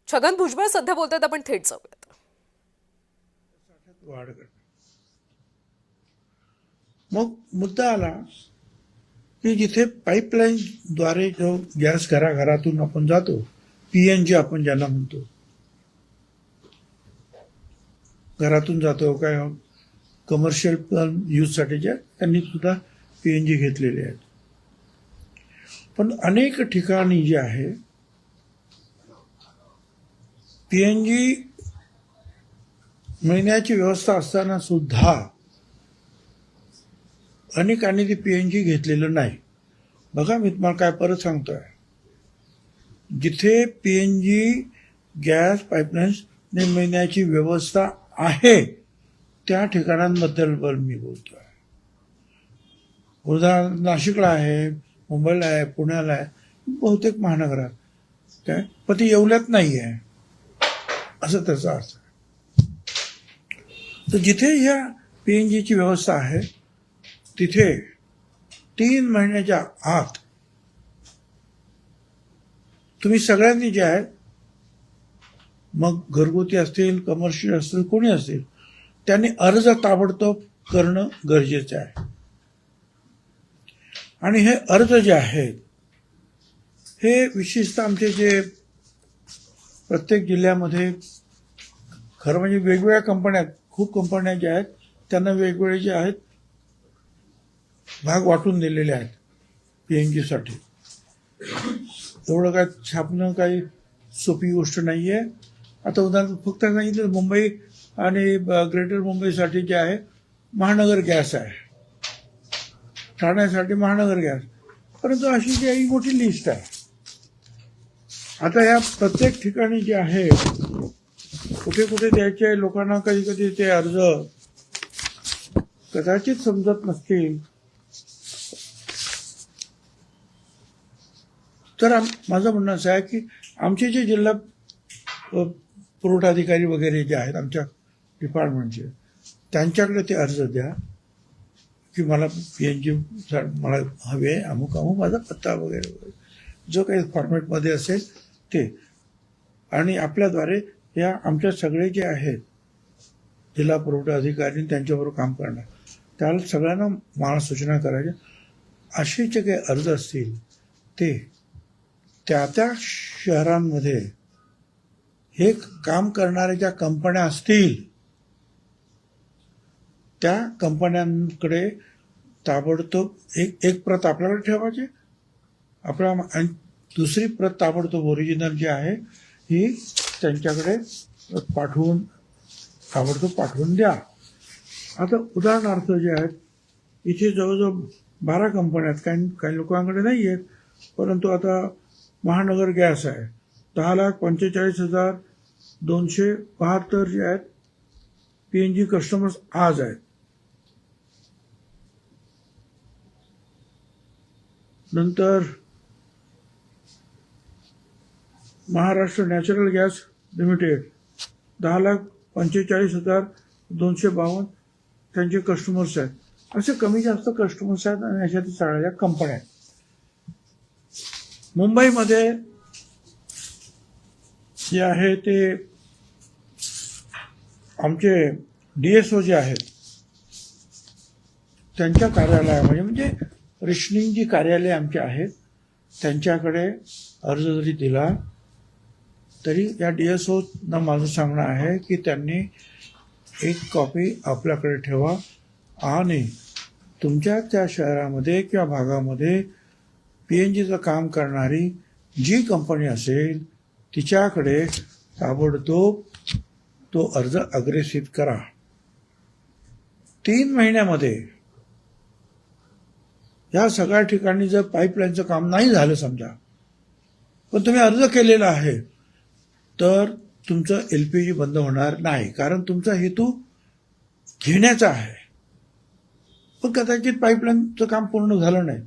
छगन भुजबळ सध्या बोलतात, आपण थेट जाऊयात. वाढ करणे. मग मुद्दा आला की जिथे पाईपलाईनद्वारे जो गॅस घराघरातून आपण जातो, PNG आपण ज्याला म्हणतो, घरातून जातो काय कमर्शियल यूजसाठी ज्या त्यांनी सुद्धा PNG घेतलेले आहेत. पण अनेक ठिकाणी जे आहे PNG मिळण्याची व्यवस्था असताना सुद्धा अनेकांनी ते PNG घेतलेलं नाही. बघा, मी तुम्हाला काय परत सांगतोय, जिथे PNG गॅस पाईपलाईन्सने मिळण्याची व्यवस्था आहे त्या ठिकाणांबद्दल मी बोलतोय. उदाहरण नाशिकला आहे, मुंबईला आहे, पुण्याला आहे, बहुतेक महानगरात काय, पण ती येवल्यात नाही आहे असं त्याचा अर्थ आहे. तर जिथे ह्या PNGची व्यवस्था आहे तिथे 3 महिन्याच्या आत तुम्ही सगळ्यांनी जे आहे, मग घरगुती असतील, कमर्शियल असतील, कोणी असतील, त्यांनी अर्ज ताबडतोब करणं गरजेचं आहे. आणि हे अर्ज जे आहेत हे विशेषतः आमचे जे प्रत्येक जिल्ह्यामध्ये, खरं म्हणजे वेगवेगळ्या कंपन्या, खूप कंपन्या ज्या आहेत त्यांना वेगवेगळे जे आहेत भाग वाटून दिलेले आहेत PNGसाठी. एवढं काय छापणं काही सोपी गोष्ट नाही आहे. आता उदाहरण फक्त सांगितलं, मुंबई आणि ग्रेटर मुंबईसाठी जे आहे महानगर गॅस आहे, ठाण्यासाठी महानगर गॅस, परंतु अशी जी ही मोठी लिस्ट आहे. आता या प्रत्येक ठिकाणी जे आहे कुठे कुठे द्यायचे आहे लोकांना, कधी कधी ते अर्ज कदाचित समजत नसतील. तर माझं म्हणणं असं आहे की आमचे जे जिल्हा पुरवठा अधिकारी वगैरे जे आहेत आमच्या डिपार्टमेंटचे, त्यांच्याकडे ते अर्ज द्या की मला PNG मला हवे आहे, अमुक अमुक माझा पत्ता वगैरे वगैरे जो काही फॉर्मॅटमध्ये असेल ते. आणि आपल्याद्वारे या आमच्या सगळे जे आहेत जिल्हा पुरवठा अधिकारी त्यांच्याबरोबर काम करणार, त्याला सगळ्यांना मला सूचना करायच्या, असे जे काही अर्ज असतील ते त्या त्या शहरांमध्ये हे काम करणाऱ्या ज्या कंपन्या असतील त्या कंपन्यांकडे ताबडतोब एक प्रत आपल्याकडे ठेवायची, आणि दुसरी प्रत ताबडतोब ओरिजिनल जी आहे ही त्यांच्याकडे ताबडतोब पाठवून द्या. आता उदाहरणार्थ जे आहेत, इथे जवळजवळ 12 कंपन्या आहेत, काही लोकांकडे नाही आहेत, परंतु आता महानगर गॅस आहे, 10,45,272 जे आहेत PNG कस्टमर्स आज आहेत. नंतर महाराष्ट्र नॅचरल गॅस लिमिटेड 10,45,252 त्यांचे कस्टमर्स आहेत. असे कमी जास्त कस्टमर्स आहेत आणि याच्यात सगळ्या कंपन्या आहेत. मुंबईमध्ये जे आहे ते आमचे DSO जे आहेत त्यांच्या कार्यालयामध्ये, म्हणजे रेशनिंग जी कार्यालय आमची आहेत त्यांच्याकडे अर्ज जरी दिला तरी या DSOना माझं सांगणं आहे की त्यांनी एक कॉपी आपल्याकडे ठेवा आणि तुमच्या त्या शहरामध्ये किंवा भागामध्ये PNGचं काम करणारी जी कंपनी असेल तिच्याकडे ताबडतोब तो अर्ज अग्रेसित करा. 3 महिन्यामध्ये या सगळ्या ठिकाणी जर पाईपलाईनचं काम नाही झालं समजा, पण तुम्ही अर्ज केलेला आहे, तर तुमचं LPG बंद होणार नाही. कारण तुमचा हेतू घेण्याचा आहे, पण कदाचित पाईपलाईनचं काम पूर्ण झालं नाही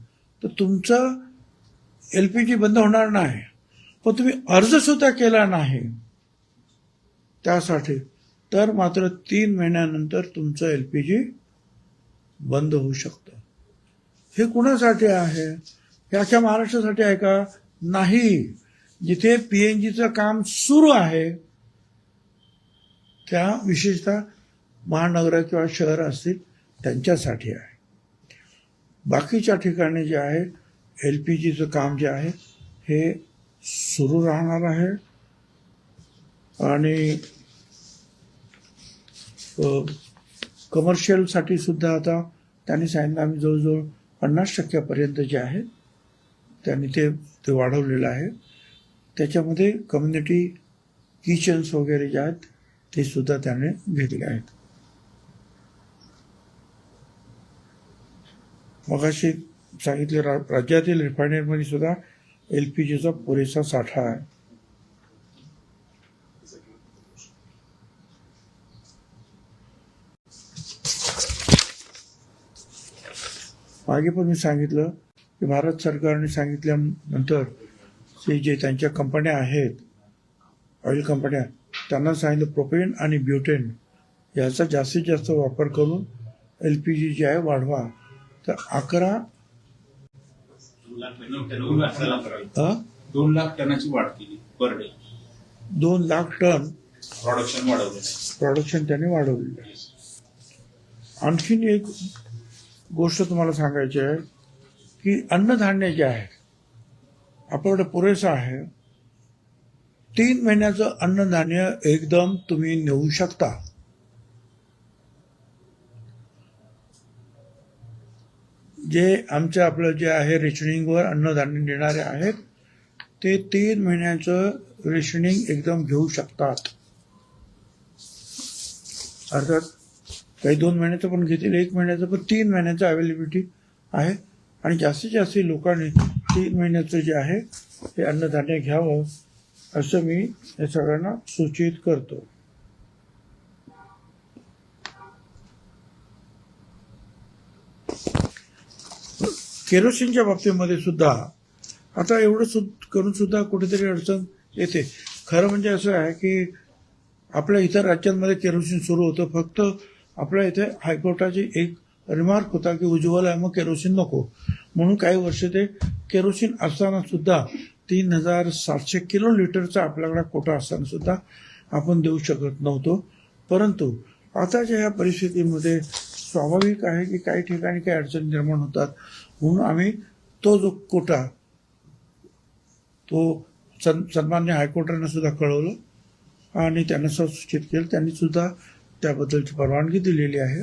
तर तुमचं LPG बंद होणार नाही, पण तुम्ही अर्ज सुद्धा केला नाही त्यासाठी, तर मात्र 3 महिन्यानंतर तुमचं LPG बंद होऊ शकतं. हे कुणासाठी आहे? हे अख्ख्या महाराष्ट्रासाठी आहे का? नाही. जिथे पीएनजीचं काम सुरू आहे त्या विशेषतः महानगर किंवा शहर असतील त्यांच्यासाठी आहे. बाकीच्या ठिकाणी जे आहे LPGचं काम जे आहे हे सुरू राहणार आहे आणि कमर्शियलसाठी सुद्धा आता त्यांनी सांगितलं आम्ही जवळजवळ 50% जे आहे त्यांनी ते वाढवलेलं आहे. त्याच्यामध्ये कम्युनिटी किचन्स वगैरे जे आहेत ते सुद्धा त्याने घेतले आहेत. मगाशी सांगितले राज्यातील रिफायनरीमध्ये सुद्धा LPGचा पुरेसा साठा आहे. मागे पण मी सांगितलं की भारत सरकारने सांगितल्यानंतर जे त्यांच्या कंपन्या आहेत ऑइल कंपन्या त्यांना सांगितलं प्रोपेन आणि ब्युटेन याचा जास्तीत जास्त वापर करून LPG जे आहे वाढवा. तर 2 लाख टनाची वाढ केली per day. 2 lakh ton production त्यांनी वाढवलेलं आहे. आणखीन एक गोष्ट तुम्हाला सांगायची आहे की अन्नधान्य जे आहे आपल्याकडे पुरेसं आहे. 3 महिन्याचं अन्नधान्य एकदम तुम्ही नेऊ शकता. जे आपलं जे आहे रेशनिंगवर अन्नधान्य नेणारे आहेत ते 3 महिन्याचं रेशनिंग एकदम घेऊ शकतात. अर्थात काही 2 महिन्याचं पण घेतील, 1 महिन्याचं पण 3 महिन्याचं अवेलेबिलिटी आहे आणि जास्तीत जास्त लोकांनी 3 महिन्याचं जे आहे ते अन्नधान्य घ्यावं असं मी या सगळ्यांना सूचित करतो. केरोसिनच्या बाबतीमध्ये सुद्धा आता एवढं करून सुद्धा कुठेतरी अडचण येते. खरं म्हणजे असं आहे की आपल्या इतर राज्यांमध्ये केरोसिन सुरू होतं. फक्त आपल्या इथे हायकोर्टाची एक रिमार्क होता की उज्ज्वल आहे मग केरोसिन नको म्हणून काही वर्ष ते केरोसिन असताना सुद्धा 3700 किलोलिटरचा आपल्याकडे कोटा असताना सुद्धा आपण देऊ शकत नव्हतो. परंतु आताच्या ह्या परिस्थितीमध्ये स्वाभाविक आहे की काही ठिकाणी काही अडचणी निर्माण होतात म्हणून आम्ही तो जो कोटा तो सन्मान्य हायकोर्टानं सुद्धा कळवलं आणि त्यांना सूचित केलं. त्यांनी सुद्धा त्याबद्दलची परवानगी दिलेली आहे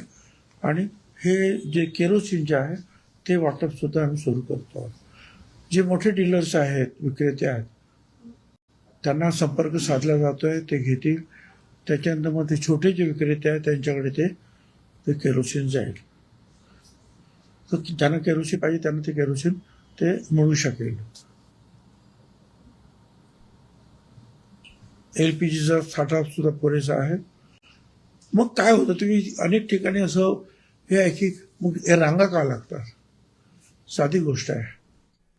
आणि हे जे केरोसिन जे आहे ते वाटप सुद्धा आम्ही सुरू करतो आहोत. जे मोठे डीलर्स आहेत विक्रेते आहेत त्यांना संपर्क साधला जातोय, ते घेतील. त्याच्यानंतर मग ते छोटे जे विक्रेते आहेत त्यांच्याकडे ते केरोसिन जाईल. तर ज्यांना केरोसिन पाहिजे त्यांना ते केरोसिन ते मिळू शकेल. LPGचा साठा सुद्धा पुरेसा आहे. मग काय होतं तुम्ही अनेक ठिकाणी असं हे आहे की मग हे रांगा का लागतात. साधी गोष्ट आहे.